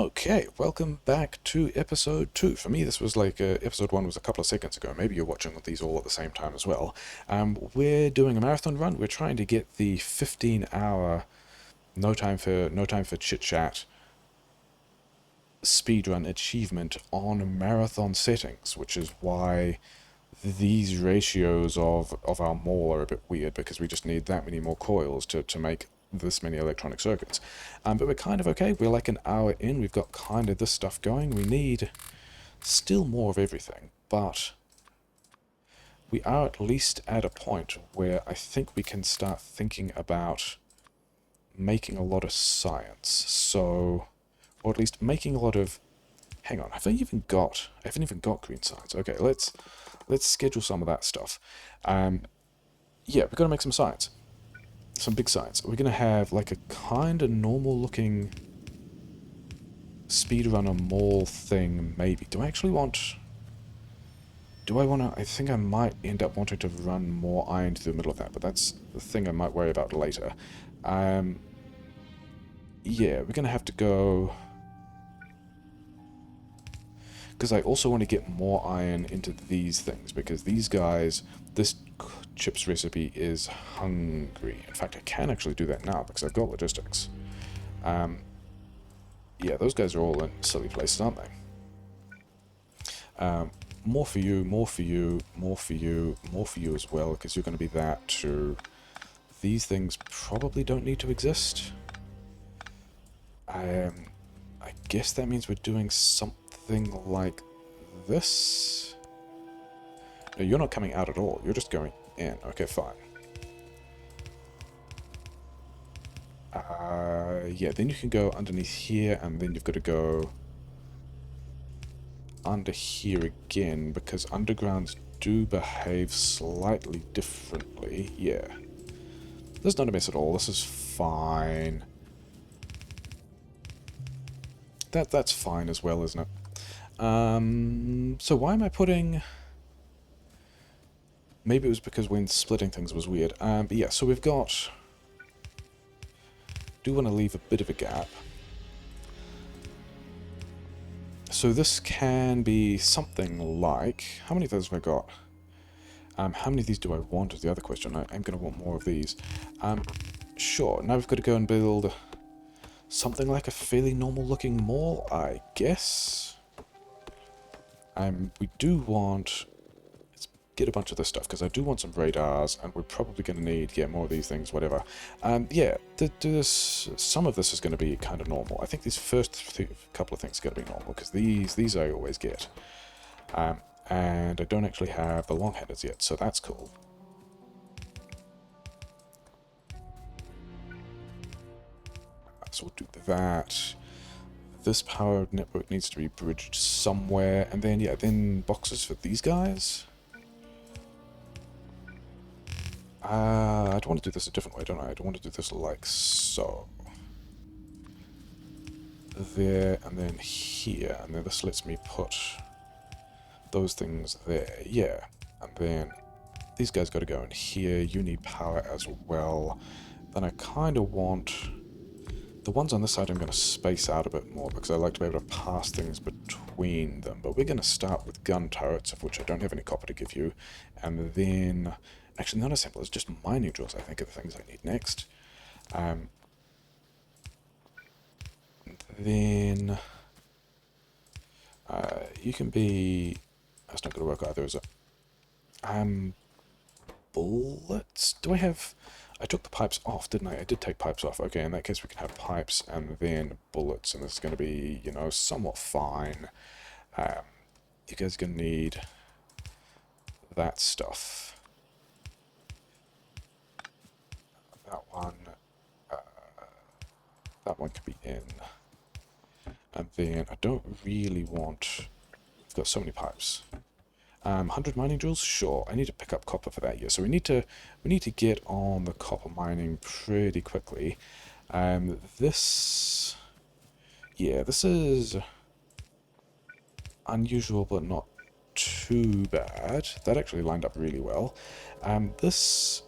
Okay, welcome back to episode 2. For me, this was like episode 1 was a couple of seconds ago. Maybe you're watching these all at the same time as well. We're doing a marathon run. We're trying to get the 15-hour no time for chit chat speedrun achievement on marathon settings, which is why these ratios of our mall are a bit weird, because we just need that many more coils to make this many electronic circuits. But we're kind of okay. We're like an hour in. We've got kind of this stuff going. We need still more of everything, but we are at least at a point where I think we can start thinking about making a lot of science. So, or at least making a lot of... Hang on, I haven't even got green science. Okay, let's schedule some of that stuff. Yeah, we've got to make some science. Some big science. We're going to have like a kind of normal looking speedrunner mall thing, maybe. Do I want to... I think I might end up wanting to run more iron to the middle of that, but that's the thing I might worry about later. Yeah, we're going to have to go... Because I also want to get more iron into these things, because these guys, this chips recipe is hungry. In fact, I can actually do that now because I've got logistics. Yeah, those guys are all in silly places, aren't they? More for you, more for you, more for you, more for you as well, because you're going to be that too. These things probably don't need to exist. I guess that means we're doing something like this. No, you're not coming out at all. You're just going in. Okay, fine. Yeah, then you can go underneath here, and then you've got to go under here again, because undergrounds do behave slightly differently. Yeah. This is not a mess at all. This is fine. That's fine as well, isn't it? So why am I putting... Maybe it was because when splitting things was weird. But yeah, so we've got... Do want to leave a bit of a gap. So this can be something like... How many of those have I got? How many of these do I want is the other question. I'm going to want more of these. Sure, now we've got to go and build something like a fairly normal looking mall, I guess. We do want... Let's get a bunch of this stuff, because I do want some radars, and we're probably going to need, yeah, more of these things, whatever. Yeah, some of this is going to be kind of normal. I think these first couple of things are going to be normal, because these I always get. And I don't actually have the long-handers yet, so that's cool. So we'll do that. This power network needs to be bridged somewhere, and then, yeah, then boxes for these guys. I'd want to do this a different way, don't I? I'd want to do this like so. There, and then here, and then this lets me put those things there, yeah. And then these guys got to go in here. You need power as well. Then I kind of want... The ones on this side I'm going to space out a bit more, because I like to be able to pass things between them. But we're going to start with gun turrets, of which I don't have any copper to give you. And then... Actually, not assemblers, just mining drills, I think, are the things I need next. Then... you can be... That's not going to work either, is it? Bullets? Do I have... I took the pipes off, didn't I? I did take pipes off. Okay, in that case we can have pipes and then bullets, and this is going to be, you know, somewhat fine. You guys are going to need that stuff. That one could be in. And then I don't really want... I've got so many pipes. 100 mining drills? Sure. I need to pick up copper for that, yeah. So we need to get on the copper mining pretty quickly. This... Yeah, this is unusual, but not too bad. That actually lined up really well. This...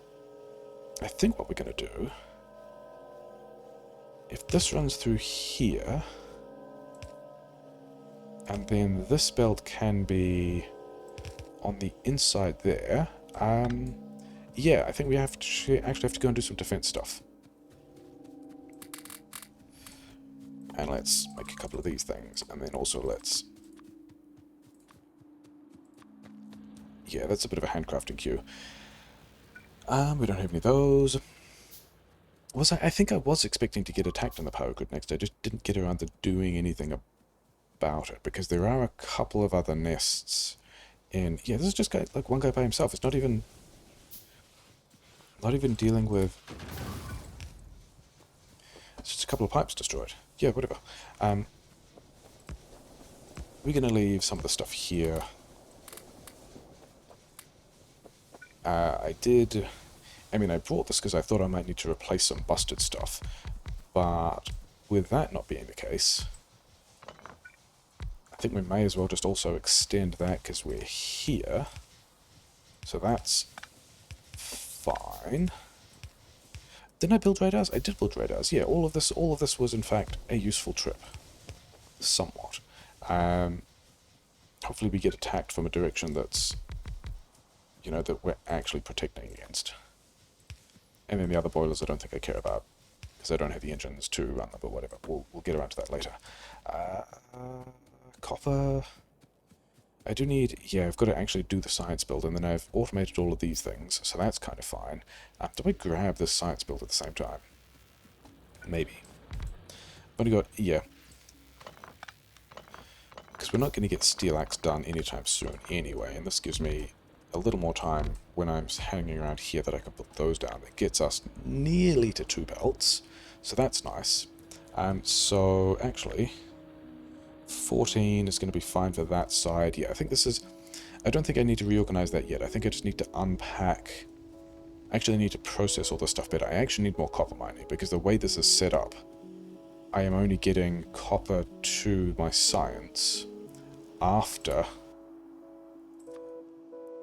I think what we're going to do... If this runs through here... And then this belt can be on the inside there. Yeah, I think we have to actually have to go and do some defense stuff. And let's make a couple of these things, and then also let's... Yeah, that's a bit of a handcrafting queue. We don't have any of those. I think I was expecting to get attacked in the power grid next. I just didn't get around to doing anything about it, because there are a couple of other nests in... Yeah, this is just like one guy by himself. It's not even dealing with... It's just a couple of pipes destroyed. Yeah, whatever. We're going to leave some of the stuff here. I brought this because I thought I might need to replace some busted stuff. But with that not being the case, I think we may as well just also extend that because we're here. So that's fine. Didn't I build radars? I did build radars. Yeah, all of this was in fact a useful trip. Somewhat. Hopefully we get attacked from a direction that's, you know, that we're actually protecting against. And then the other boilers I don't think I care about, because I don't have the engines to run them, but whatever. We'll get around to that later. Copper... I do need... Yeah, I've got to actually do the science build, and then I've automated all of these things, so that's kind of fine. Do I grab this science build at the same time? Maybe. I've only got... Yeah. Because we're not going to get Steel Axe done anytime soon anyway, and this gives me a little more time when I'm hanging around here that I can put those down. It gets us nearly to 2 belts, so that's nice. So, actually... 14 is going to be fine for that side. Yeah, I think this is... I don't think I need to reorganize that yet. I think I just need to unpack... Actually, I need to process all this stuff better. I actually need more copper mining, because the way this is set up, I am only getting copper to my science after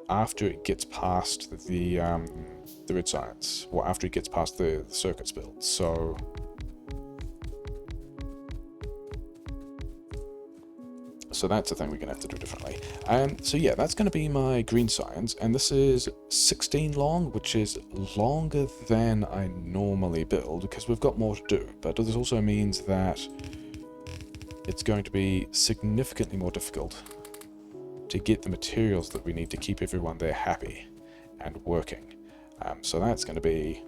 it gets past the red science, or after it gets past the circuits build. So... So that's the thing we're going to have to do differently. So yeah, that's going to be my green science, and this is 16 long, which is longer than I normally build, because we've got more to do. But this also means that it's going to be significantly more difficult to get the materials that we need to keep everyone there happy and working. So that's going to be...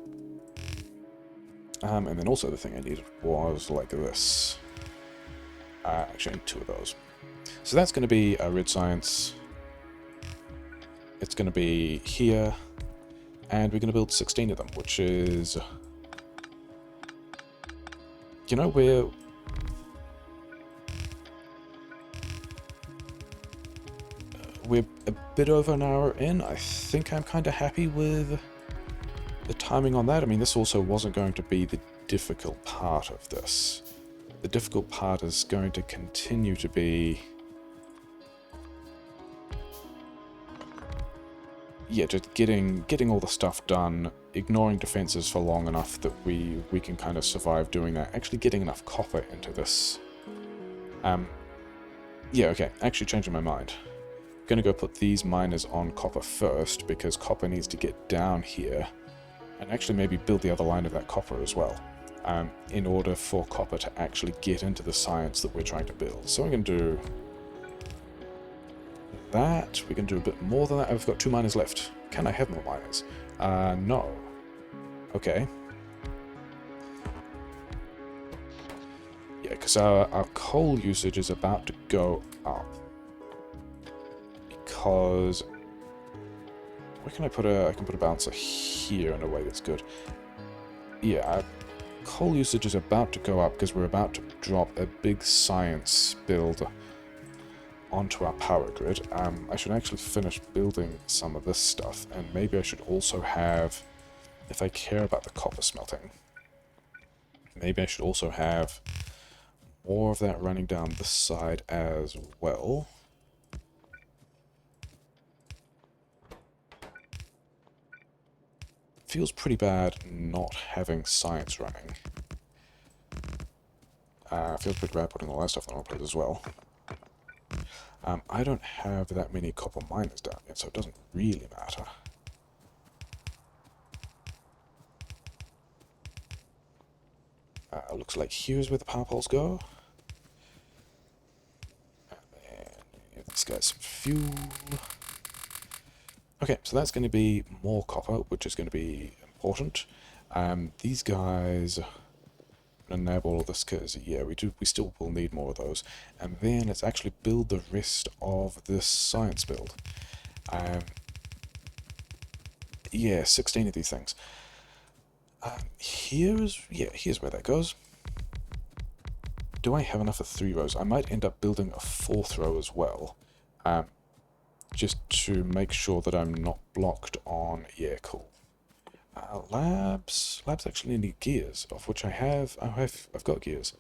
and then also the thing I needed was like this. Actually, I need 2 of those. So that's going to be a red science. It's going to be here, and we're going to build 16 of them, which is... You know, we're a bit over an hour in. I think I'm kind of happy with the timing on that. I mean, this also wasn't going to be the difficult part of this. The difficult part is going to continue to be... Yeah, just getting all the stuff done, ignoring defenses for long enough that we can kind of survive doing that. Actually getting enough copper into this. Yeah, okay, actually changing my mind. Gonna go put these miners on copper first, because copper needs to get down here, and actually maybe build the other line of that copper as well, in order for copper to actually get into the science that we're trying to build. So I'm gonna do... that. We can do a bit more than that. I've got 2 miners left. Can I have more miners? No. Okay. Yeah, because our coal usage is about to go up. Because... where can I put a... I can put a balancer here in a way that's good. Yeah, our coal usage is about to go up because we're about to drop a big science build onto our power grid. I should actually finish building some of this stuff, and maybe I should also have, if I care about the copper smelting, maybe I should also have more of that running down this side as well. Feels pretty bad not having science running. Feels pretty bad putting all that stuff on the wrong place as well. I don't have that many copper miners down yet, so it doesn't really matter. Looks like here's where the power poles go. And then give this guy some fuel. Okay, so that's going to be more copper, which is going to be important. These guys, I'm going to nab all of this because, yeah, we still will need more of those. And then let's actually build the rest of this science build. Yeah, 16 of these things. Here's where that goes. Do I have enough for 3 rows? I might end up building a 4th row as well. Just to make sure that I'm not blocked on... Yeah, cool. Labs actually need gears, of which I've got gears.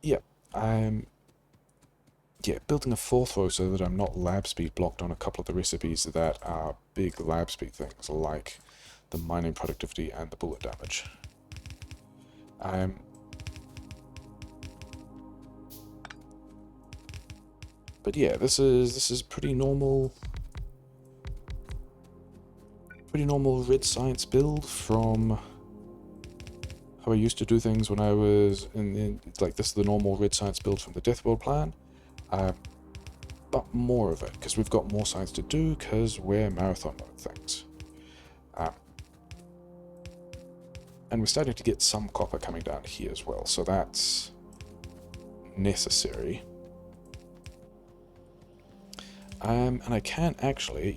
Yeah, building a 4th row so that I'm not lab speed blocked on a couple of the recipes that are big lab speed things, like the mining productivity and the bullet damage. But yeah, this is pretty normal red science build from how I used to do things when I was like, this is the normal red science build from the Deathworld plan. But more of it, because we've got more science to do, because we're marathon mode things. And we're starting to get some copper coming down here as well, so that's necessary. And I can actually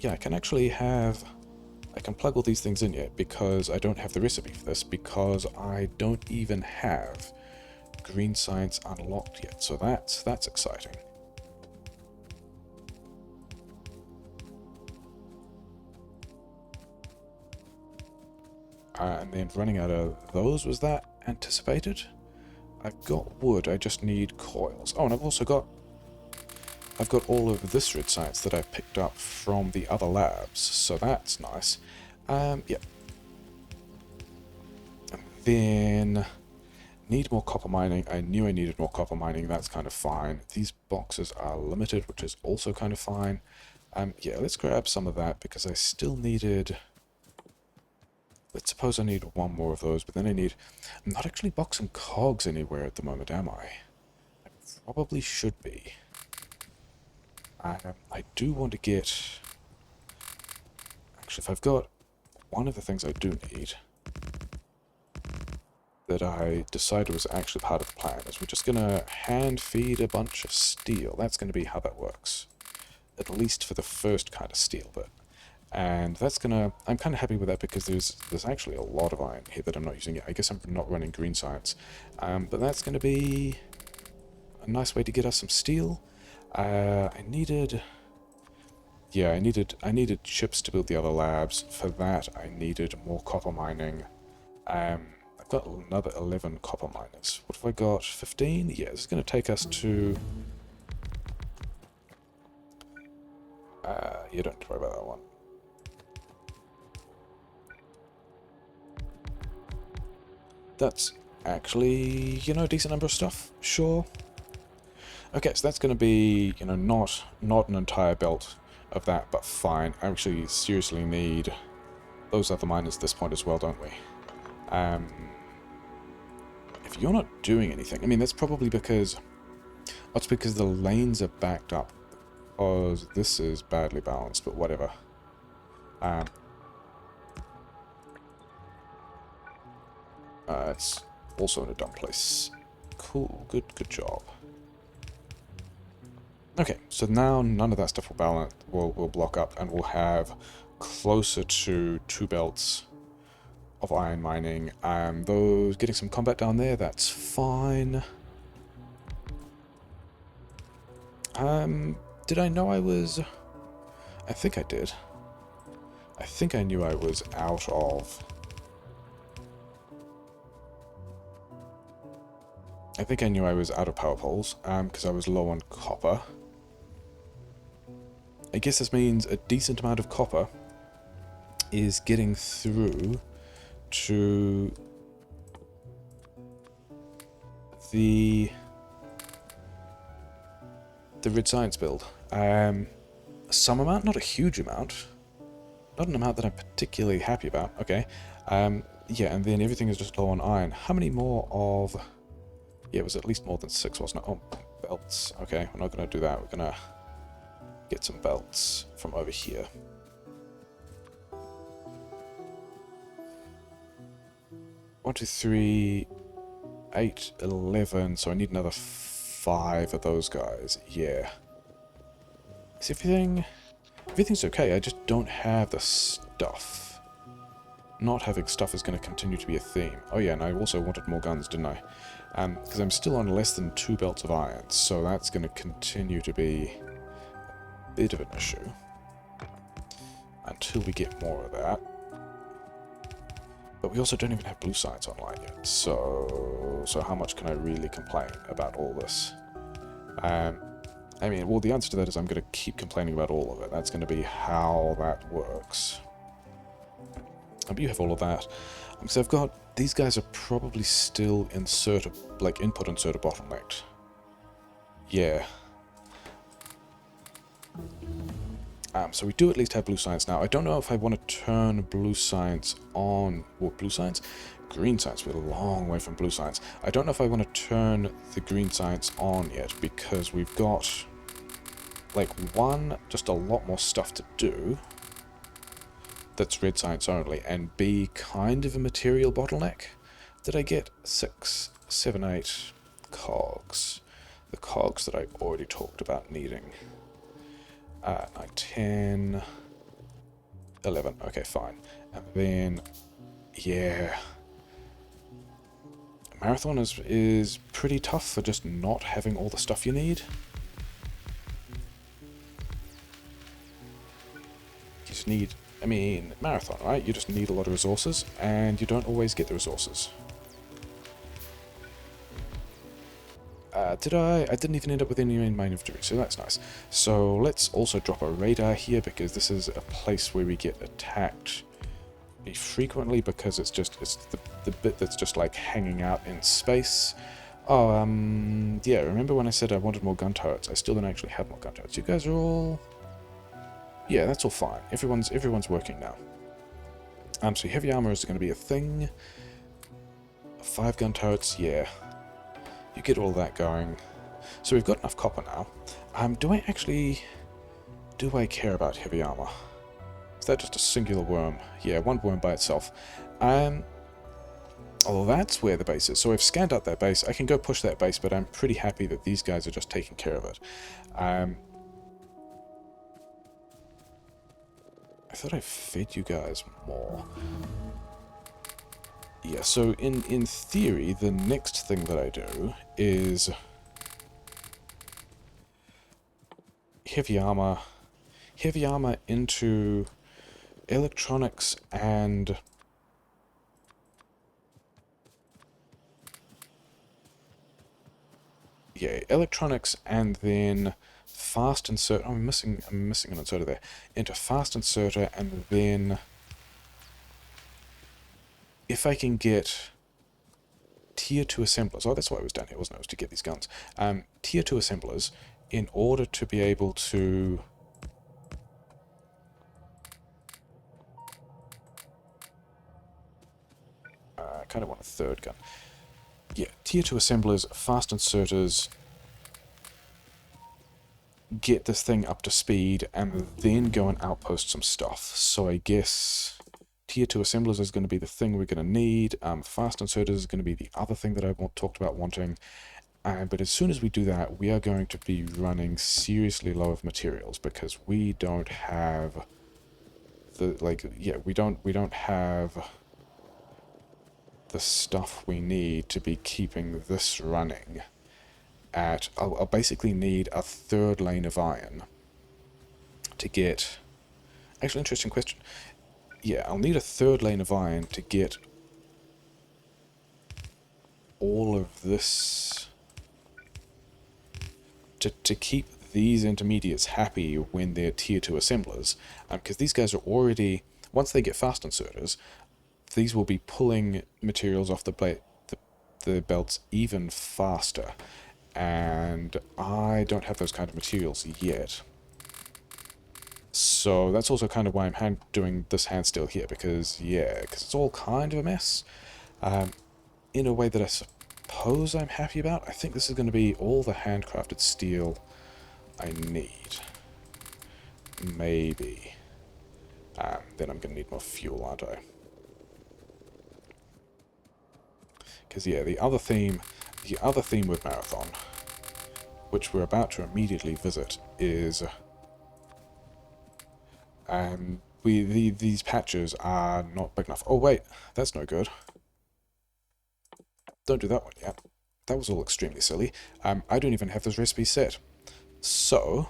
plug all these things in yet, because I don't have the recipe for this, because I don't even have green science unlocked yet, so that's exciting. And then running out of those, was that anticipated? I've got wood, I just need coils. Oh, and I've got all of this red science that I picked up from the other labs, so that's nice. Yeah. And then need more copper mining. I knew I needed more copper mining, that's kind of fine. These boxes are limited, which is also kind of fine. Yeah, let's grab some of that, because I still needed... Let's suppose I need 1 more of those, but then I'm not actually boxing cogs anywhere at the moment, am I? I probably should be. I do want to get... Actually, if I've got one of the things I do need that I decided was actually part of the plan is we're just going to hand feed a bunch of steel. That's going to be how that works. At least for the first kind of steel bit. And that's gonna... I'm kind of happy with that, because there's actually a lot of iron here that I'm not using yet. I guess I'm not running green science. But that's going to be a nice way to get us some steel. I needed chips to build the other labs. For that, I needed more copper mining. I've got another 11 copper miners. What have I got? 15? Yeah, this is going to take us to... you don't have to worry about that one. That's actually, a decent number of stuff. Sure. Okay, so that's going to be, not an entire belt of that, but fine. I actually seriously need those other miners at this point as well, don't we? If you're not doing anything, I mean, that's probably because... That's because the lanes are backed up. Because this is badly balanced, but whatever. It's also in a dumb place. Cool, good job. Okay, so now none of that stuff will block up, and we'll have closer to 2 belts of iron mining. Those getting some combat down there, that's fine. Did I know I was... I think I did. I think I knew I was out of... I think I knew I was out of power poles, because I was low on copper. I guess this means a decent amount of copper is getting through to the the red science build. Some amount, not a huge amount. Not an amount that I'm particularly happy about. Okay. Yeah, and then everything is just low on iron. How many more of... Yeah, it was at least more than 6, wasn't it? Oh, belts. Okay, we're not going to do that. We're going to get some belts from over here. One, 2, 3, 8, 11. So I need another 5 of those guys. Yeah. Is everything... Everything's okay, I just don't have the stuff. Not having stuff is going to continue to be a theme. Oh yeah, and I also wanted more guns, didn't I? Because I'm still on less than 2 belts of iron, so that's going to continue to be a bit of an issue. Until we get more of that. But we also don't even have blue science online yet, so how much can I really complain about all this? I mean, well, the answer to that is I'm going to keep complaining about all of it. That's going to be how that works. But you have all of that. So I've got... These guys are probably still input inserter bottlenecked. Yeah. So we do at least have blue science now. I don't know if I want to turn blue science on... Well, blue science? Green science. We're a long way from blue science. I don't know if I want to turn the green science on yet, because we've got... Like, one, just a lot more stuff to do. That's red science only, and B, kind of a material bottleneck. Did I get 6, 7, 8 cogs? The cogs that I already talked about needing. 9, 10, 11. Okay, fine. And then, yeah. Marathon is pretty tough for just not having all the stuff you need. You just need... I mean, marathon, right? You just need a lot of resources, and you don't always get the resources. Did I? I didn't even end up with any in my inventory, so that's nice. So let's also drop a radar here, because this is a place where we get attacked pretty frequently, because it's the bit that's just like hanging out in space. Oh, yeah, remember when I said I wanted more gun turrets? I still don't actually have more gun turrets. You guys are all... Yeah, that's all fine. Everyone's working now. So heavy armor is going to be a thing. 5 gun turrets, yeah. You get all that going. So we've got enough copper now. Do I care about heavy armor? Is that just a singular worm? Yeah, one worm by itself. Although that's where the base is. So I've scanned out that base. I can go push that base, but I'm pretty happy that these guys are just taking care of it. I thought I fed you guys more. Yeah, so in theory, the next thing that I do is heavy armor into electronics and yeah, electronics, and then fast insert. Oh, I'm missing an inserter there. Into fast inserter, and then if I can get tier 2 assemblers. Oh, that's why I was down here, wasn't it? It was to get these guns. Tier 2 assemblers in order to be able to I kind of want a third gun. Yeah, tier 2 assemblers, fast inserters, get this thing up to speed, and then go and outpost some stuff. So I guess tier 2 assemblers is going to be the thing we're going to need. Fast inserters is going to be the other thing that I talked about wanting. But as soon as we do that, we are going to be running seriously low of materials, because we don't have we don't have the stuff we need to be keeping this running at... I'll basically need a third lane of iron to get... Actually, interesting question. Yeah, I'll need a third lane of iron to get all of this... To keep these intermediates happy when they're tier 2 assemblers, because these guys are already... Once they get fast inserters, these will be pulling materials off the belts even faster. and I don't have those kind of materials yet. So that's also kind of why I'm doing this handstill here, because, yeah, because it's all kind of a mess. In a way that I suppose I'm happy about. I think this is going to be all the handcrafted steel I need. Maybe. Then I'm going to need more fuel, aren't I? Because, yeah, the other theme with Marathon, which we're about to immediately visit, is these patches are not big enough. Oh wait, that's no good. Don't do that one yet. That was all extremely silly. I don't even have this recipe set. So,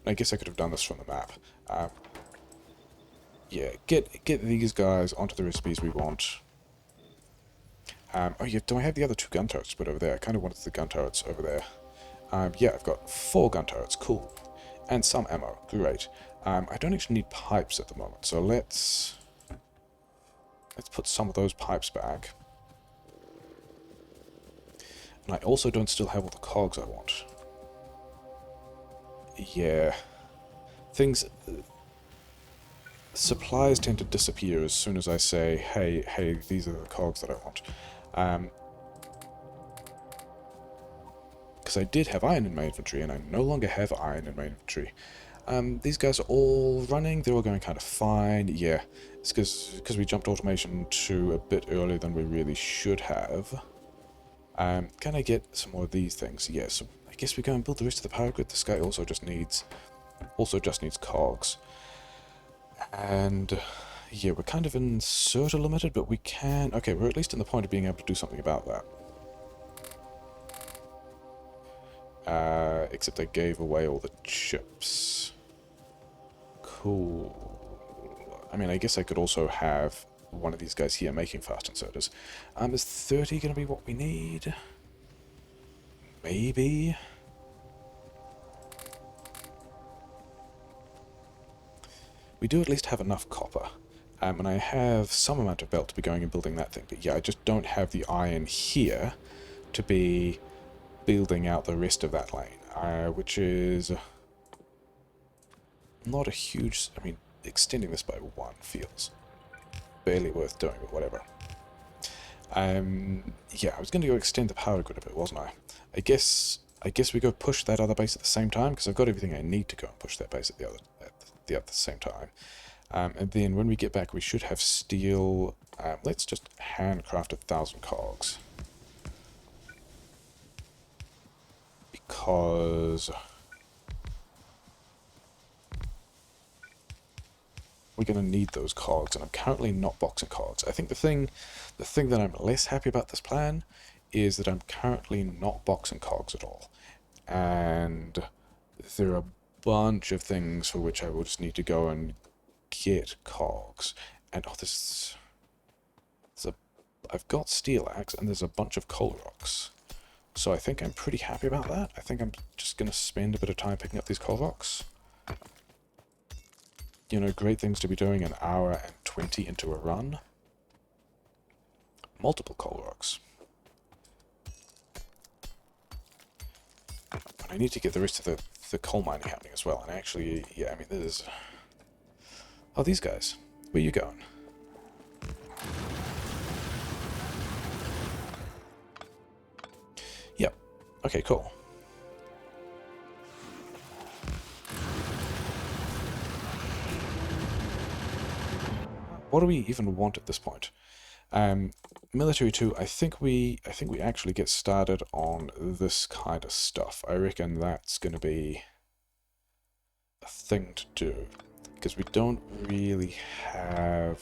I guess I could have done this from the map. Yeah, get these guys onto the recipes we want. Oh yeah, do I have the other 2 gun turrets put over there? I kind of wanted the gun turrets over there. Yeah, I've got 4 gun turrets, cool. And some ammo, great. I don't actually need pipes at the moment, so let's put some of those pipes back. And I also don't still have all the cogs I want. Yeah. Things... Supplies tend to disappear as soon as I say, hey, these are the cogs that I want. Because I did have iron in my inventory, and I no longer have iron in my inventory. These guys are all running, they're all going kind of fine. Yeah, it's because we jumped automation to a bit earlier than we really should have. Can I get some more of these things? Yeah, so I guess we go and build the rest of the power grid. This guy also just needs cogs. And yeah, we're kind of inserter limited, but we can... Okay, we're at least in the point of being able to do something about that. Except I gave away all the chips. Cool. I mean, I guess I could also have one of these guys here making fast inserters. Is 30 going to be what we need? Maybe? We do at least have enough copper. And I have some amount of belt to be going and building that thing. But yeah, I just don't have the iron here to be building out the rest of that lane. Which is not a huge... I mean, extending this by 1 feels barely worth doing, but whatever. Yeah, I was going to go extend the power grid a bit, wasn't I? I guess we go push that other base at the same time, because I've got everything I need to go and push that base at the same time. And then when we get back, we should have steel. Let's just handcraft 1,000 cogs. Because we're going to need those cogs, and I'm currently not boxing cogs. I think the thing that I'm less happy about this plan is that I'm currently not boxing cogs at all. And there are a bunch of things for which I will just need to go and get cogs. And I've got steel axe, and there's a bunch of coal rocks. So I think I'm pretty happy about that. I think I'm just going to spend a bit of time picking up these coal rocks. You know, great things to be doing an hour and 20 into a run. Multiple coal rocks. But I need to get the rest of the coal mining happening as well. And actually, yeah, I mean, there's... Oh, these guys. Where you going? Yep. Okay, cool. What do we even want at this point? Military 2, I think we actually get started on this kind of stuff. I reckon that's going to be a thing to do. Because we don't really have...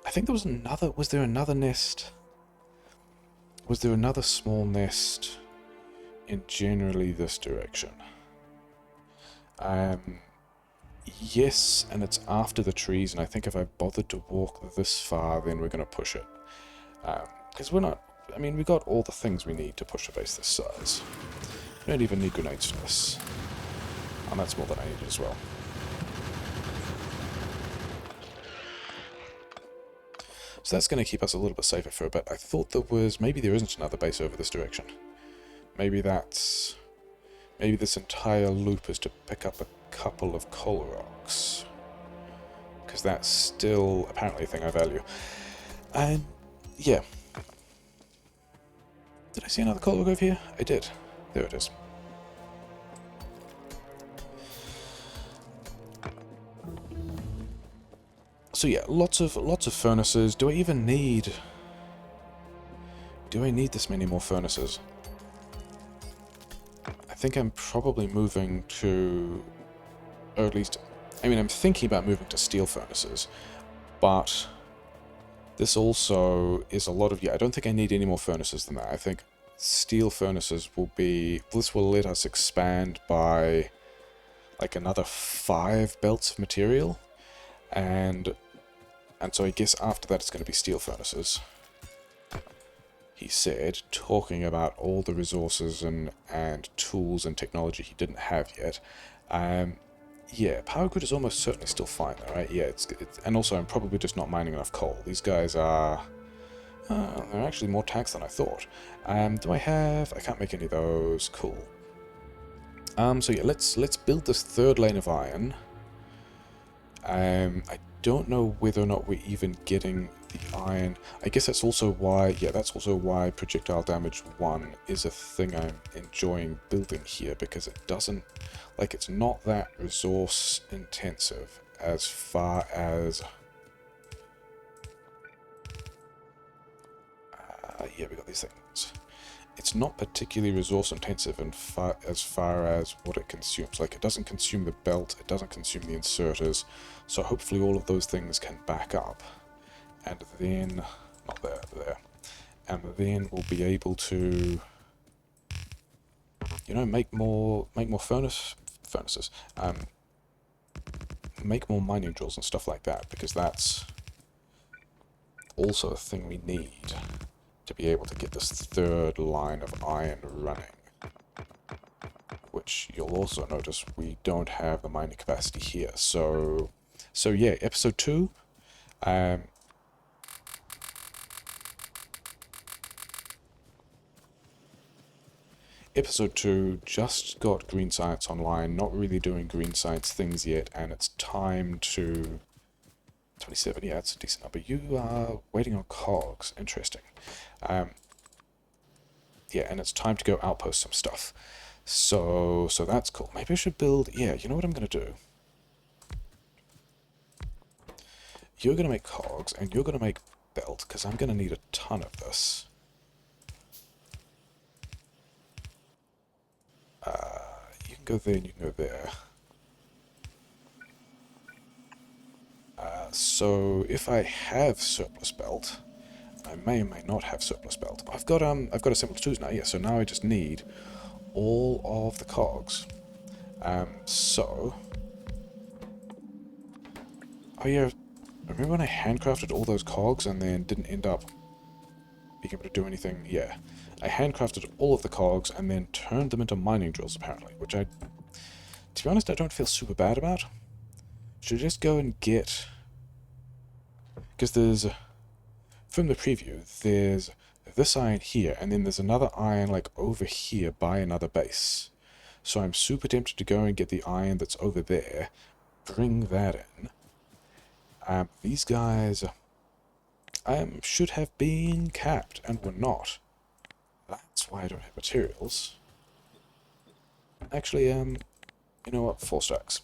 I think there was another... Was there another nest? Was there another small nest in generally this direction? Yes, and it's after the trees, and I think if I bothered to walk this far, then we're going to push it. Because we're not... I mean, we got all the things we need to push a base this size. We don't even need grenades for this. And that's more than I needed as well. So that's going to keep us a little bit safer for a bit. I thought there was... Maybe there isn't another base over this direction. maybe that's... Maybe this entire loop is to pick up a couple of coal rocks. Because that's still apparently a thing I value. And, yeah. Did I see another coal rock over here? I did. There it is. So yeah, lots of furnaces. Do I even need... Do I need this many more furnaces? I think I'm probably moving to... Or at least... I mean, I'm thinking about moving to steel furnaces. But... This also is a lot of... Yeah, I don't think I need any more furnaces than that. I think steel furnaces will be... This will let us expand by... like another 5 belts of material. And so I guess after that it's going to be steel furnaces. He said, talking about all the resources and tools and technology he didn't have yet. Yeah, power grid is almost certainly still fine though, right? Yeah, it's and also I'm probably just not mining enough coal. These guys are... they're actually more taxed than I thought. Do I have... I can't make any of those. Cool. So yeah, let's build this 3rd lane of iron. I don't know whether or not we're even getting the iron. I guess that's also why, yeah, that's also why projectile damage 1 is a thing I'm enjoying building here, because it doesn't, like, it's not that resource intensive as far as, yeah, we got these things. It's not particularly resource intensive as far as what it consumes. Like, it doesn't consume the belt, it doesn't consume the inserters, so hopefully all of those things can back up. And then, not there. And then we'll be able to, you know, make more furnaces. Make more mining drills and stuff like that, because that's also a thing we need to be able to get this 3rd line of iron running. Which you'll also notice we don't have the mining capacity here. So yeah, episode 2. Episode 2 just got green science online, not really doing green science things yet, and it's time to... 27, yeah, it's a decent number. You are waiting on cogs. Interesting. Yeah, and it's time to go outpost some stuff. So that's cool. Maybe I should build... Yeah, you know what I'm going to do? You're going to make cogs, and you're going to make belt, because I'm going to need a ton of this. You can go there and you can go there. So if I have surplus belt, I may or may not have surplus belt. I've got assembled tools now, yeah, so now I just need all of the cogs. So... Oh yeah, remember when I handcrafted all those cogs and then didn't end up being able to do anything? Yeah. I handcrafted all of the cogs and then turned them into mining drills, apparently, which to be honest, I don't feel super bad about. Should I just go and get... Because there's... From the preview, there's this iron here, and then there's another iron, like, over here by another base. So I'm super tempted to go and get the iron that's over there, bring that in. These guys should have been capped, and were not. That's why I don't have materials. Actually, you know what? 4 stacks.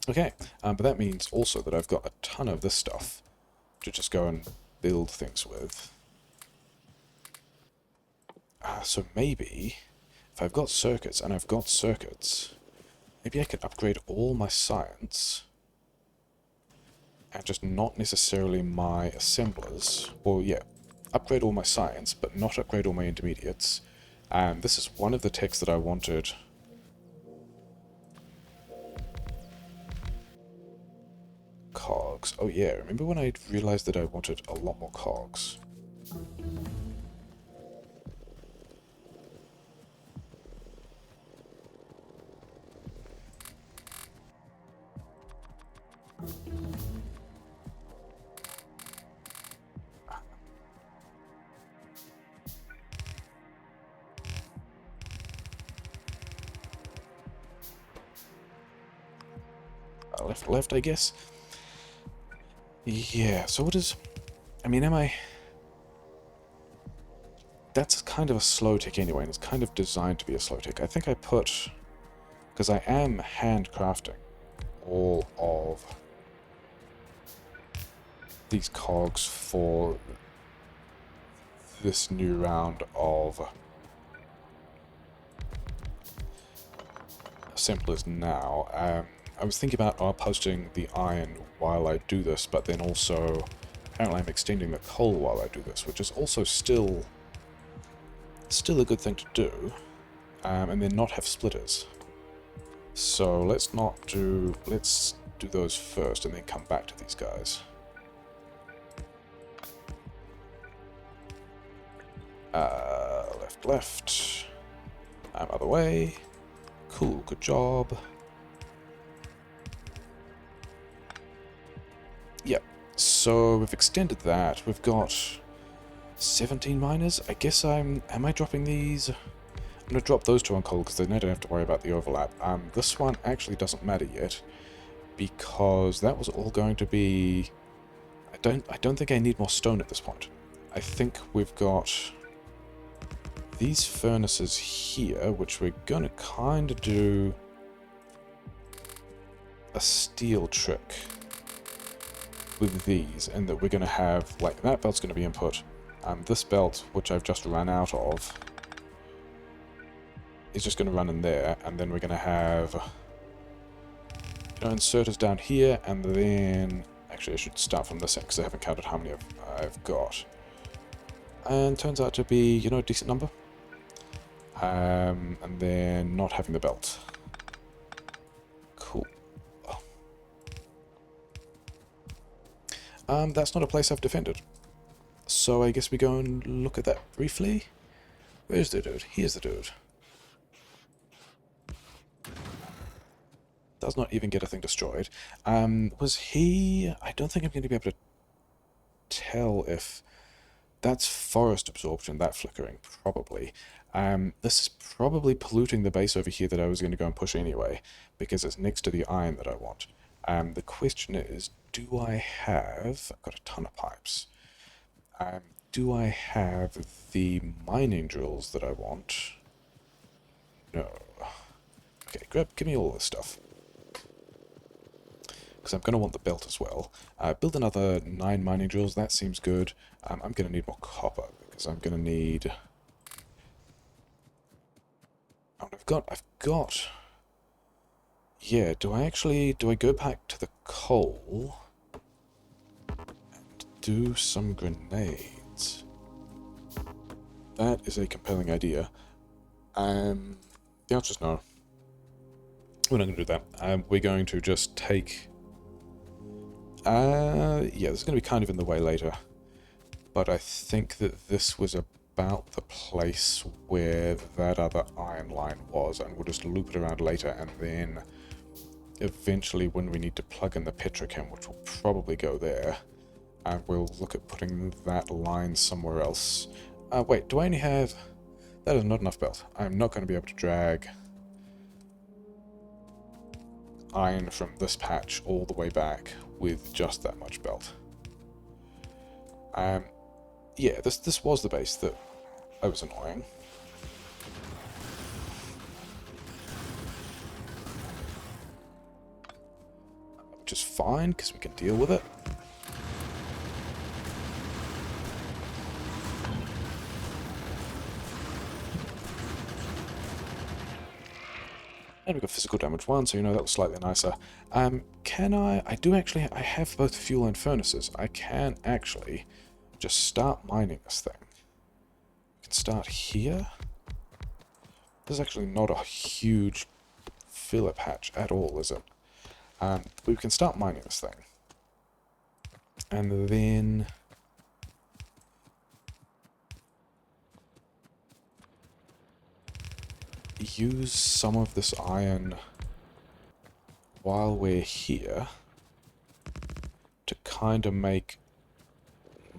Okay, but that means also that I've got a ton of this stuff to just go and build things with. So maybe, if I've got circuits, and I've got circuits, maybe I could upgrade all my science, and just not necessarily my assemblers. Well, yeah, upgrade all my science, but not upgrade all my intermediates. And this is one of the techs that I wanted. Cogs. Oh yeah, remember when I realized that I wanted a lot more cogs? left, I guess. Yeah, so what is... I mean, am I... That's kind of a slow tick anyway, and it's kind of designed to be a slow tick. I think I put... Because I am handcrafting all of these cogs for this new round of assemblers now. I was thinking about outposting the iron while I do this, but then also apparently I'm extending the coal while I do this, which is also still a good thing to do, and then not have splitters. So let's do those first and then come back to these guys. Left. Other way. Cool, good job. Yep, so we've extended that. We've got 17 miners. I guess am I dropping these? I'm going to drop those two on coal because then I don't have to worry about the overlap. This one actually doesn't matter yet because that was all going to be... I don't think I need more stone at this point. I think we've got these furnaces here, which we're going to kind of do a steel trick with these, and that we're going to have, like, that belt's going to be input. This belt, which I've just run out of, is just going to run in there, and then we're going to have inserters down here, and then... Actually, I should start from this end, because I haven't counted how many I've got. And turns out to be, a decent number. And then not having the belt. Cool. That's not a place I've defended. So I guess we go and look at that briefly. Where's the dude? Here's the dude. Does not even get a thing destroyed. Was he... I don't think I'm going to be able to tell if that's forest absorption, that flickering, probably. This is probably polluting the base over here that I was going to go and push anyway, because it's next to the iron that I want. The question is, do I have... I've got a ton of pipes. Do I have the mining drills that I want? No. Okay, give me all this stuff. Because I'm going to want the belt as well. Build another 9 mining drills, that seems good. I'm going to need more copper, because I'm going to need... Oh, I've got... Yeah, do I go back to the coal and do some grenades? That is a compelling idea. The answer is no. We're not going to do that. We're going to just take... yeah, this is going to be kind of in the way later. But I think that this was about the place where that other iron line was, and we'll just loop it around later, and then eventually when we need to plug in the petrochem, which will probably go there, and we'll look at putting that line somewhere else. Wait, do I only have... That is not enough belt. I'm not going to be able to drag iron from this patch all the way back with just that much belt. Yeah, this was the base that I was annoying. Which is fine, because we can deal with it. And we've got physical damage 1, so that was slightly nicer. Can I have both fuel and furnaces. I can actually just start mining this thing. We can start here. This is actually not a huge filler patch at all, is it? We can start mining this thing. And then... use some of this iron while we're here to kind of make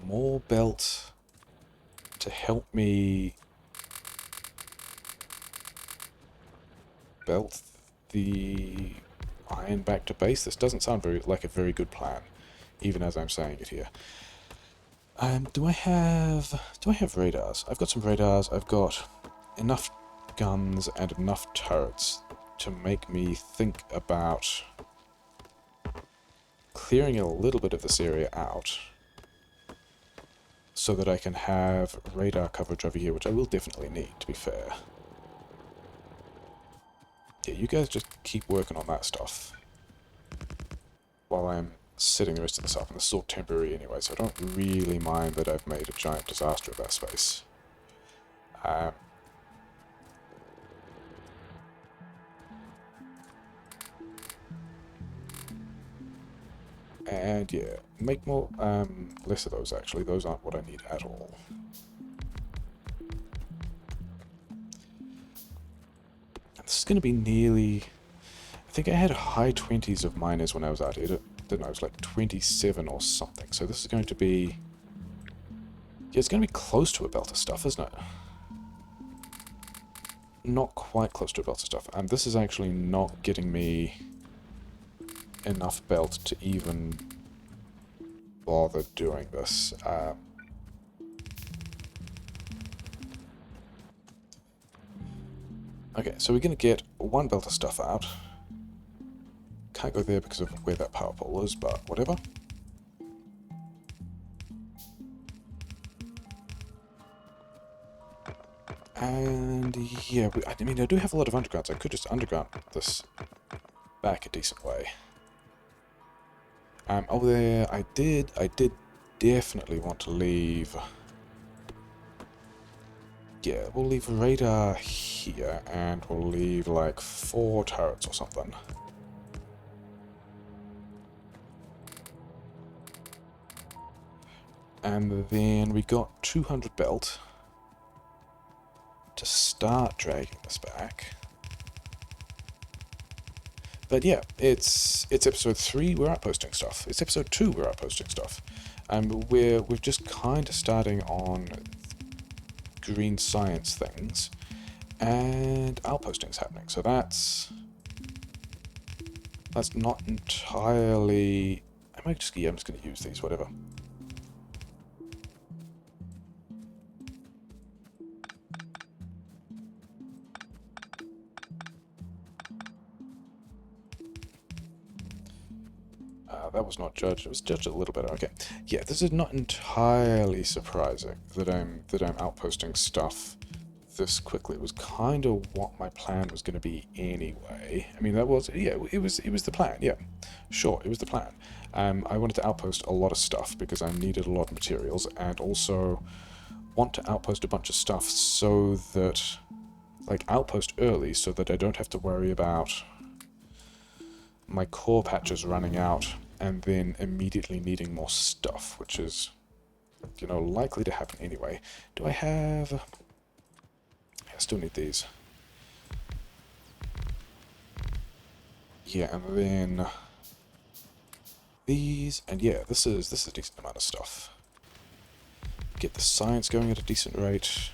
more belt to help me belt the iron back to base. This doesn't sound like a very good plan, even as I'm saying it here. Do I have radars? I've got some radars. I've got enough guns and enough turrets to make me think about clearing a little bit of this area out so that I can have radar coverage over here, which I will definitely need, to be fair. Yeah, you guys just keep working on that stuff while I'm setting the rest of this up. And this is all temporary anyway, so I don't really mind that I've made a giant disaster of that space. And yeah, make more, less of those actually. Those aren't what I need at all. This is going to be nearly... I think I had high 20s of miners when I was out here, didn't I? It was like 27 or something. So this is going to be... Yeah, it's going to be close to a belt of stuff, isn't it? Not quite close to a belt of stuff. And this is actually not getting me enough belt to even bother doing this. Okay, so we're going to get one belt of stuff out. Can't go there because of where that power pole is, but whatever. And yeah, I mean, I do have a lot of undergrounds. I could just underground this back a decent way. Over there, I did definitely want to leave... Yeah, we'll leave radar here, and we'll leave like 4 turrets or something. And then we got 200 belt to start dragging this back. But yeah, it's episode 3, we're outposting stuff. It's episode 2, we're outposting stuff. And we're just kind of starting on green science things, and outposting's happening. So that's not entirely... I'm just going to use these, whatever. That was not judged. It was judged a little better. Okay. Yeah, this is not entirely surprising that I'm outposting stuff this quickly. It was kind of what my plan was going to be anyway. I mean, that was... Yeah, it was the plan. Yeah, sure, it was the plan. I wanted to outpost a lot of stuff because I needed a lot of materials, and also want to outpost a bunch of stuff so that... Like, outpost early so that I don't have to worry about my core patches running out and then immediately needing more stuff, which is, you know, likely to happen anyway. Do I have... I still need these. Yeah, and then these, and yeah, this is a decent amount of stuff. Get the science going at a decent rate.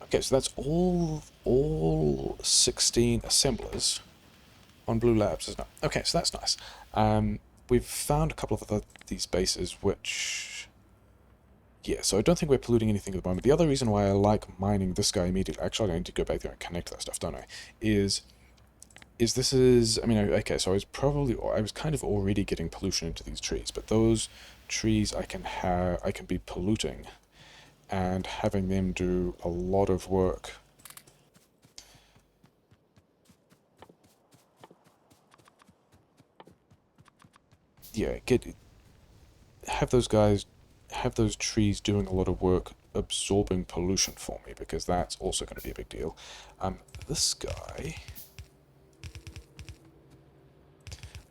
Okay, so that's all 16 assemblers on Blue Labs, isn't it? Okay, so that's nice. We've found a couple of these bases, which... Yeah, so I don't think we're polluting anything at the moment. The other reason why I like mining this guy immediately... Actually, I need to go back there and connect that stuff, don't I? Is this is... I mean, okay, so I was kind of already getting pollution into these trees, but those trees I can be polluting and having them do a lot of work. Yeah, have those trees doing a lot of work absorbing pollution for me, because that's also going to be a big deal. This guy,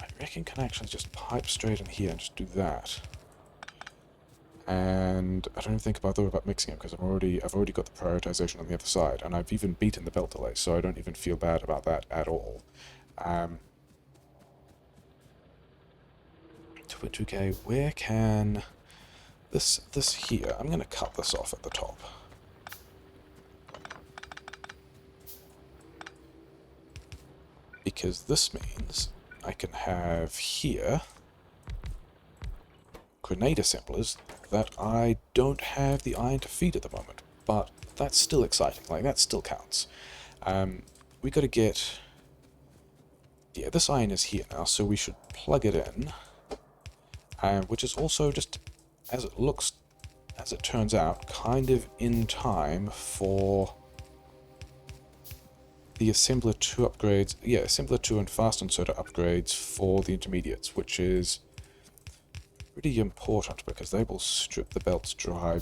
I reckon, can actually just pipe straight in here and just do that. And I don't even think about mixing it, because I've already got the prioritization on the other side, and I've even beaten the belt delay, so I don't even feel bad about that at all. 2.2k, where can This here, I'm going to cut this off at the top. Because this means I can have here grenade assemblers that I don't have the iron to feed at the moment. But that's still exciting, like that still counts. We got to get... Yeah, this iron is here now, so we should plug it in. Which is also just, as it turns out, kind of in time for the assembler 2 upgrades. Yeah, assembler 2 and fast inserter upgrades for the intermediates, which is pretty important because they will strip the belts dry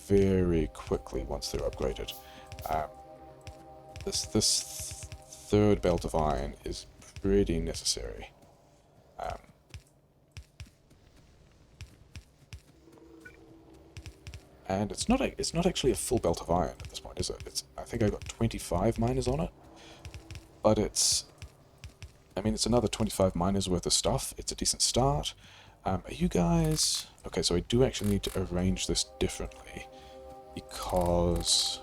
very quickly once they're upgraded. This third belt of iron is pretty necessary. And it's not actually a full belt of iron at this point, is it? I think I got 25 miners on it, but it's another 25 miners worth of stuff. It's a decent start. Are you guys... Okay, so I do actually need to arrange this differently, because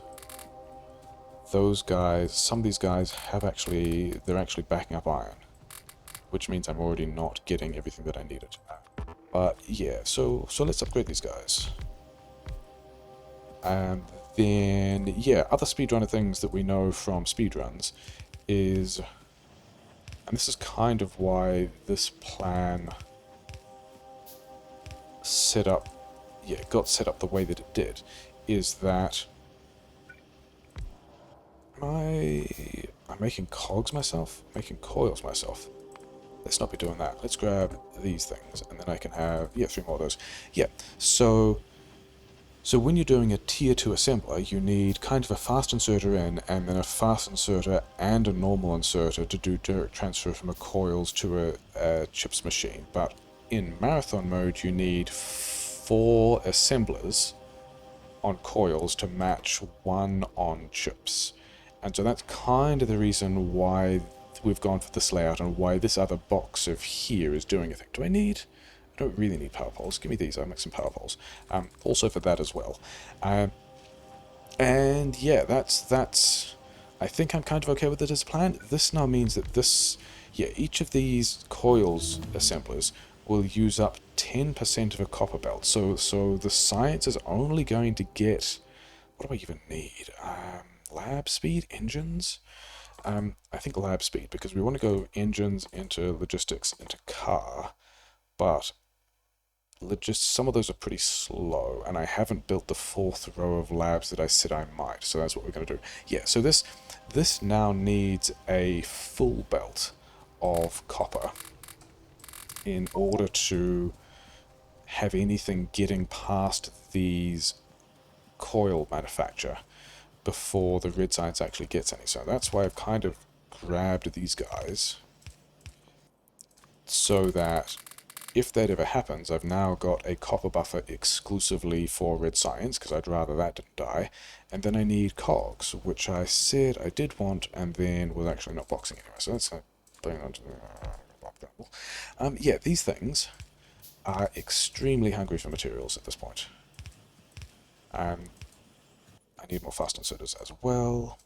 those guys, some of these guys they're actually backing up iron, which means I'm already not getting everything that I needed. But yeah, so let's upgrade these guys. And then, yeah, other speedrunner things that we know from speedruns is, and this is kind of why this plan got set up the way that it did, is that I'm making cogs myself, making coils myself. Let's not be doing that. Let's grab these things, and then I can have, yeah, 3 more of those. Yeah, so when you're doing a tier 2 assembler, you need kind of a fast inserter in, and then a fast inserter and a normal inserter to do direct transfer from a coils to a chips machine. But in marathon mode, you need 4 assemblers on coils to match 1 on chips. And so that's kind of the reason why we've gone for this layout and why this other box of here is doing a thing. I don't really need power poles. Give me these, I'll make some power poles. Also for that as well. And yeah, that's... I think I'm kind of okay with it as a plan. This now means that each of these coils assemblers will use up 10% of a copper belt. So the science is only going to get... What do I even need? Lab speed? Engines? I think lab speed, because we want to go engines into logistics into car, but some of those are pretty slow, and I haven't built the 4th row of labs that I said I might, so that's what we're going to do. Yeah, so this now needs a full belt of copper in order to have anything getting past these coil manufacture before the red science actually gets any. So that's why I've kind of grabbed these guys, so that if that ever happens, I've now got a copper buffer exclusively for red science, because I'd rather that didn't die. And then I need cogs, which I said I did want, and then was actually not boxing anyway. So let's bring it onto the... yeah, these things are extremely hungry for materials at this point. I need more fast inserters as well.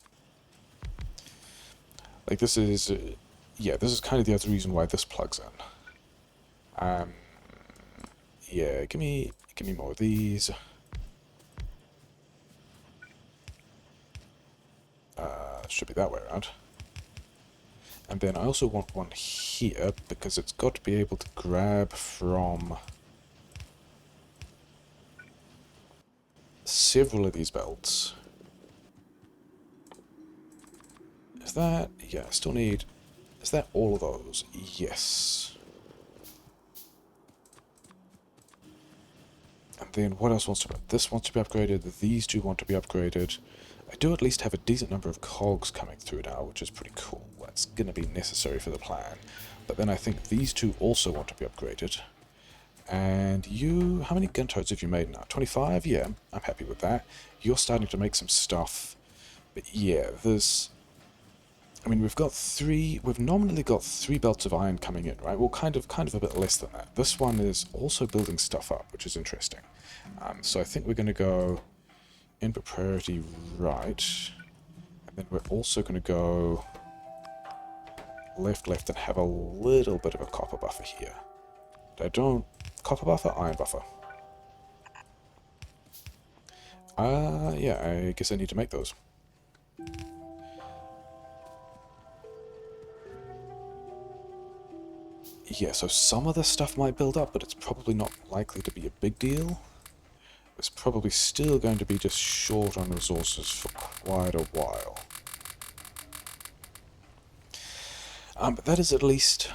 Like, this is... yeah, this is kind of the other reason why this plugs in. Yeah, give me more of these. Should be that way around. And then I also want one here, because it's got to be able to grab from several of these belts. Is that... yeah, I still need... Is that all of those? Yes. And then what else wants to be... This wants to be upgraded, these 2 want to be upgraded. I do at least have a decent number of cogs coming through now, which is pretty cool. That's going to be necessary for the plan. But then I think these 2 also want to be upgraded. And you... How many gun turrets have you made now? 25? Yeah, I'm happy with that. You're starting to make some stuff. But yeah, there's... I mean, we've nominally got 3 belts of iron coming in, right? Well, kind of a bit less than that. This one is also building stuff up, which is interesting. So I think we're going to go input priority right, and then we're also going to go left, and have a little bit of a copper buffer here. Copper buffer, iron buffer. Yeah, I guess I need to make those. Yeah, so some of the stuff might build up, but it's probably not likely to be a big deal. It's probably still going to be just short on resources for quite a while. But that is at least,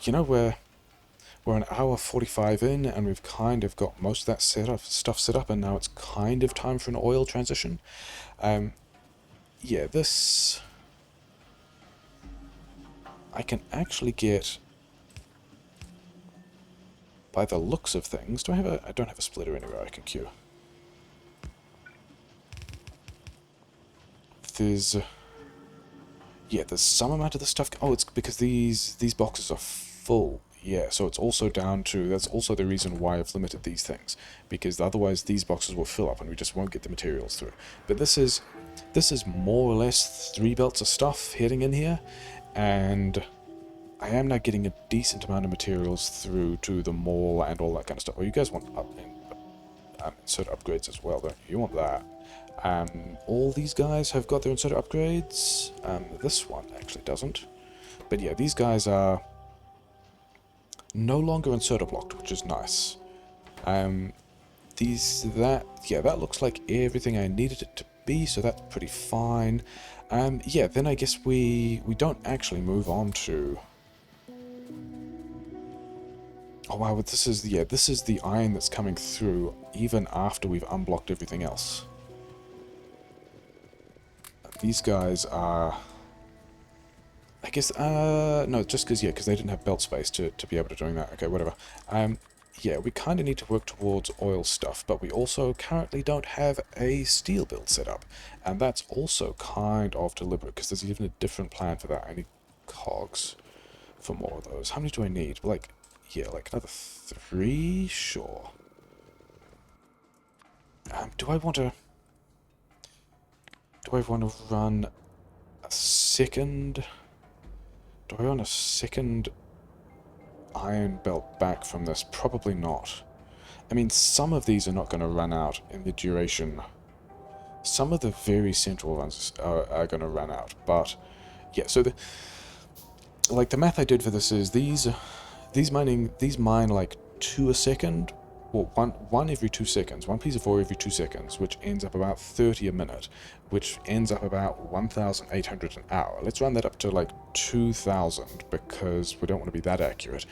you know, we're an hour 45 in, and we've kind of got most of that stuff set up, and now it's kind of time for an oil transition. Yeah, this... I can actually get... By the looks of things... I don't have a splitter anywhere I can queue. There's... Yeah, there's some amount of the stuff... Oh, it's because these boxes are full. Yeah, so it's also down to... That's also the reason why I've limited these things. Because otherwise these boxes will fill up and we just won't get the materials through. But this is more or less 3 belts of stuff heading in here. And I am now getting a decent amount of materials through to the mall and all that kind of stuff. Well, you guys want insert upgrades as well, don't you? You want that. All these guys have got their inserter upgrades. This one actually doesn't. But yeah, these guys are no longer inserter blocked, which is nice. That looks like everything I needed it to be, so that's pretty fine. Yeah, then I guess we don't actually move on to... Oh wow, but this is the iron that's coming through even after we've unblocked everything else. These guys are... I guess, no, just because they didn't have belt space to be able to doing that. Okay, whatever. Yeah, we kind of need to work towards oil stuff, but we also currently don't have a steel build set up. And that's also kind of deliberate, because there's even a different plan for that. I need cogs for more of those. How many do I need? Like, yeah, like another 3? Sure. Do I want to run a second... Do I run a second iron belt back from this? Probably not. I mean, some of these are not going to run out in the duration. Some of the very central ones are going to run out, but yeah. So the math I did for this is these mine like 2 a second. Well, one every 2 seconds, one piece of ore every 2 seconds, which ends up about 30 a minute, which ends up about 1,800 an hour. Let's run that up to like 2,000, because we don't want to be that accurate.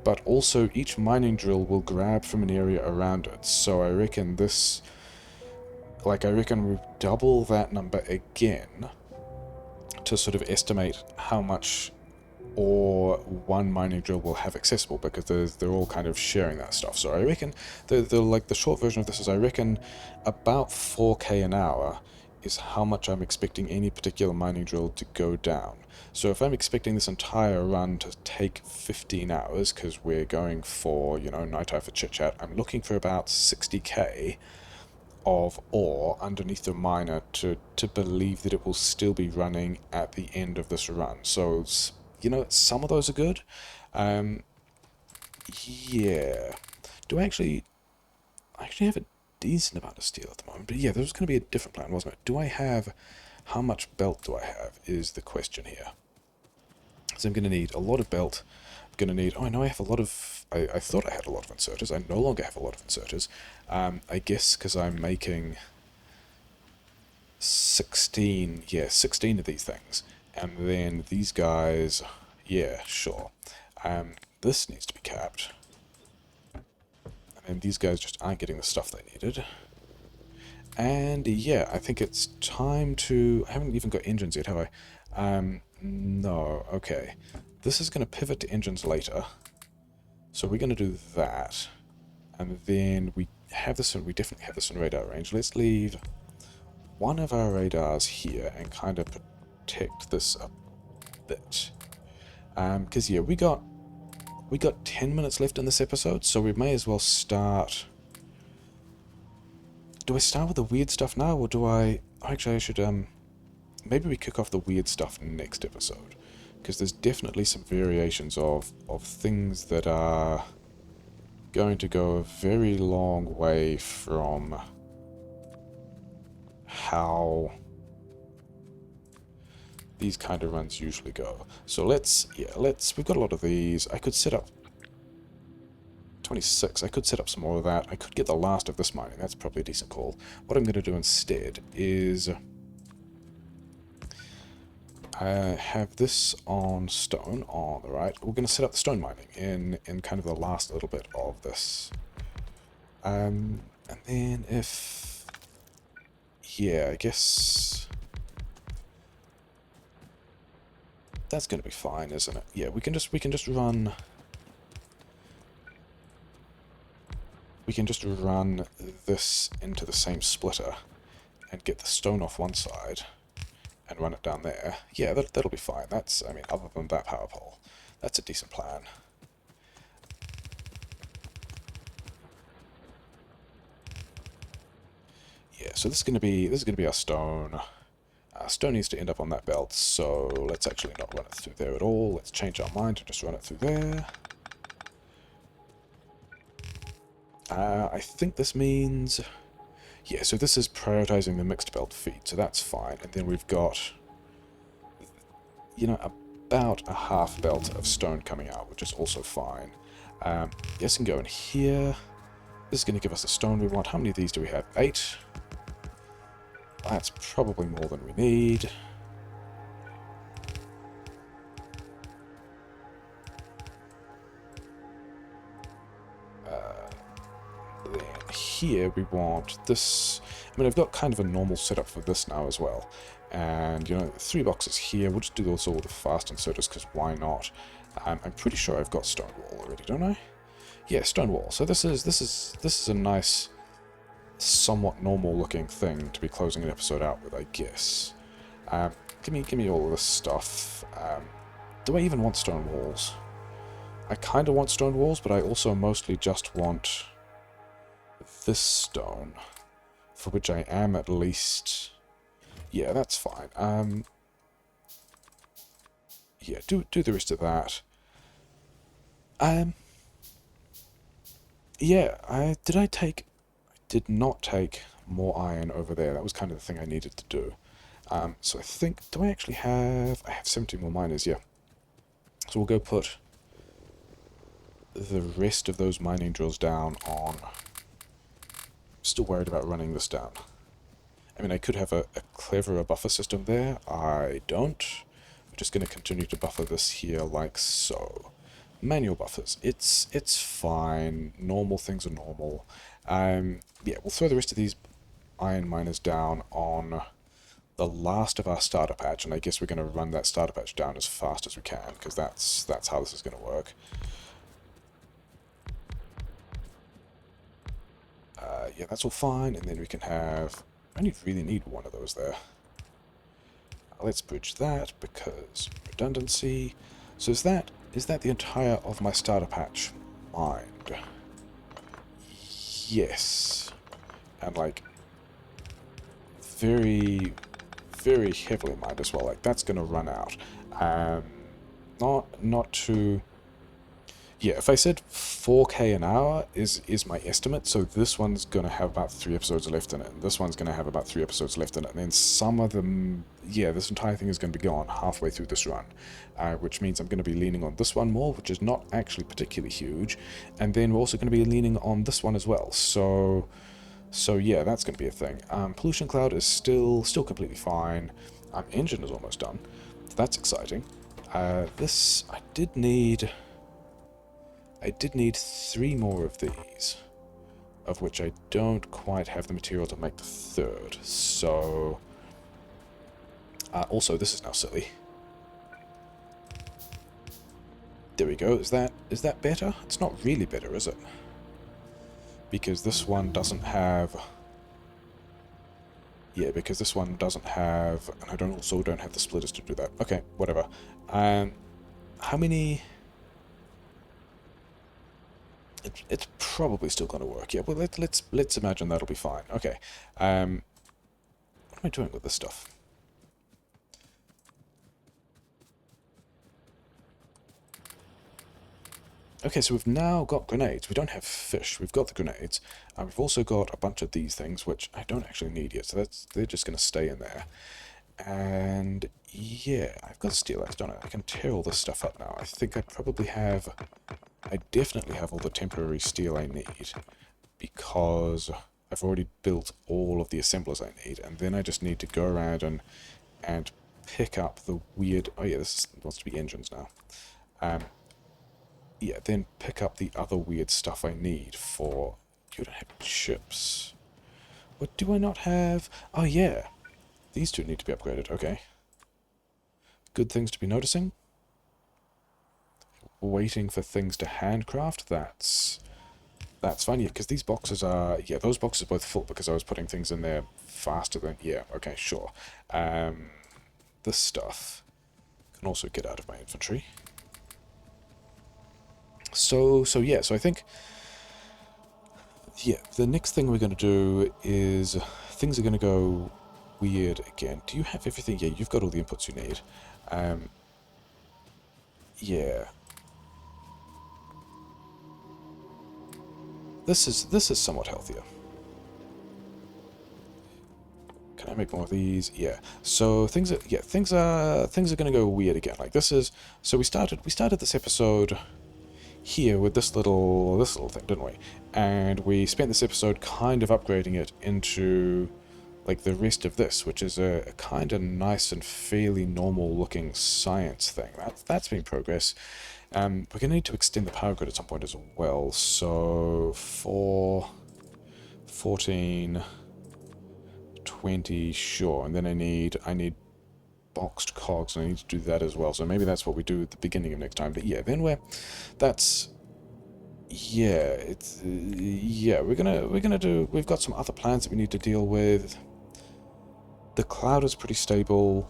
But also, each mining drill will grab from an area around it, so I reckon we double that number again to sort of estimate how much or one mining drill will have accessible, because they're all kind of sharing that stuff. So I reckon the short version of this is I reckon about 4k an hour is how much I'm expecting any particular mining drill to go down. So if I'm expecting this entire run to take 15 hours, because we're going for, you know, Time For Chitchat, I'm looking for about 60k of ore underneath the miner to believe that it will still be running at the end of this run. So you know, some of those are good. Yeah. Do I actually have a decent amount of steel at the moment? But yeah, there was going to be a different plan, wasn't it? How much belt do I have is the question here. So I'm going to need a lot of belt. I'm going to need... Oh, I know I have a lot of... I thought I had a lot of inserters. I no longer have a lot of inserters. I guess because I'm making 16 of these things. And then these guys... Yeah, sure. This needs to be capped. And these guys just aren't getting the stuff they needed. And yeah, I think it's time to... I haven't even got engines yet, have I? No, okay. This is going to pivot to engines later. So we're going to do that. And then we definitely have this in radar range. Let's leave one of our radars here and kind of protect this a bit. Because yeah, we got 10 minutes left in this episode, so we may as well start. Do I start with the weird stuff now, or do I... Actually, I should, maybe we kick off the weird stuff next episode. Because there's definitely some variations of things that are going to go a very long way from how these kind of runs usually go. So we've got a lot of these. I could set up 26. I could set up some more of that. I could get the last of this mining. That's probably a decent call. What I'm going to do instead is have this on stone on the right. We're going to set up the stone mining in kind of the last little bit of this. And then if... Yeah, I guess... That's going to be fine, isn't it? Yeah, we can just run... We can just run this into the same splitter and get the stone off one side and run it down there. Yeah, that'll be fine. That's, I mean, other than that power pole, that's a decent plan. Yeah, so this is gonna be our stone. Stone needs to end up on that belt, so let's actually not run it through there at all. Let's change our mind and just run it through there. I think this means... Yeah, so this is prioritizing the mixed belt feed, so that's fine. And then we've got, you know, about a half belt of stone coming out, which is also fine. Yes, and go in here. This is going to give us the stone we want. How many of these do we have? 8. That's probably more than we need. Then here we want this. I mean, I've got kind of a normal setup for this now as well. And, you know, 3 boxes here. We'll just do those all with the fast inserters, because why not? I'm pretty sure I've got stone wall already, don't I? Yeah, stone wall. So this is a nice, somewhat normal looking thing to be closing an episode out with, I guess. Give me all of this stuff. Do I even want stone walls? I kind of want stone walls, but I also mostly just want this stone, for which I am at least... Yeah, that's fine. Yeah, do the rest of that. Yeah, I did not take more iron over there. That was kind of the thing I needed to do. So I think, do I actually have... I have 70 more miners, yeah. So we'll go put the rest of those mining drills down on... Still worried about running this down. I mean, I could have a cleverer buffer system there. I don't. I'm just going to continue to buffer this here like so. Manual buffers. It's fine. Normal things are normal. Yeah, we'll throw the rest of these iron miners down on the last of our starter patch, and I guess we're going to run that starter patch down as fast as we can, because that's how this is going to work. Yeah, that's all fine, and then we can have... I really need one of those there. Let's bridge that, because redundancy. So is that the entire of my starter patch mined? Yes. And, like, very, very heavily mined as well. Like, that's going to run out. Not too... Yeah, if I said 4k an hour is my estimate, so this one's going to have about 3 episodes left in it, and this one's going to have about 3 episodes left in it, and then some of them, yeah, this entire thing is going to be gone halfway through this run, which means I'm going to be leaning on this one more, which is not actually particularly huge, and then we're also going to be leaning on this one as well, so yeah, that's going to be a thing. Pollution cloud is still completely fine. Engine is almost done, so that's exciting. This, I did need 3 more of these, of which I don't quite have the material to make the 3rd, so... also, this is now silly. There we go, is that better? It's not really better, is it? Because this one doesn't have... Yeah, because this one doesn't have, and I don't have the splitters to do that. Okay, whatever. How many? It's probably still going to work. Yeah, well let's imagine that'll be fine. Okay. What am I doing with this stuff? Okay, so we've now got grenades. We don't have fish. We've got the grenades. We've also got a bunch of these things, which I don't actually need yet. So they're just going to stay in there. And yeah, I've got a steel axe, don't I? I can tear all this stuff up now. I think I definitely have all the temporary steel I need, because I've already built all of the assemblers I need, and then I just need to go around and pick up the weird... Oh yeah, this wants to be engines now. Yeah, then pick up the other weird stuff I need for... You don't have chips. What do I not have? Oh yeah, these two need to be upgraded, okay. Good things to be noticing. Waiting for things to handcraft, that's fine, yeah, because these boxes are... Yeah, those boxes are both full because I was putting things in there faster than... Yeah, okay, sure. This stuff can also get out of my inventory. So yeah, so I think... Yeah, the next thing we're going to do is... Things are going to go weird again. Do you have everything? Yeah, you've got all the inputs you need. Yeah. This is somewhat healthier. Can I make more of these? Yeah. So things are going to go weird again. Like this is... So we started this episode here with this little thing, didn't we? And we spent this episode kind of upgrading it into like the rest of this, which is a kind of nice and fairly normal looking science thing. That's been progress. We're gonna need to extend the power grid at some point as well. So for 14, 20, sure, and then I need boxed cogs, and I need to do that as well. So maybe that's what we do at the beginning of next time. But yeah, then we've got some other plans that we need to deal with. The cloud is pretty stable.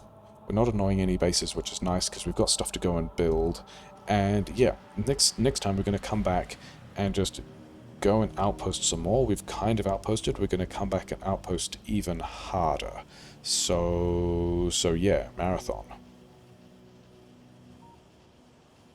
We're not annoying any bases, which is nice because we've got stuff to go and build. And yeah, next time we're going to come back and just go and outpost some more. We've kind of outposted. We're going to come back and outpost even harder. So yeah, marathon.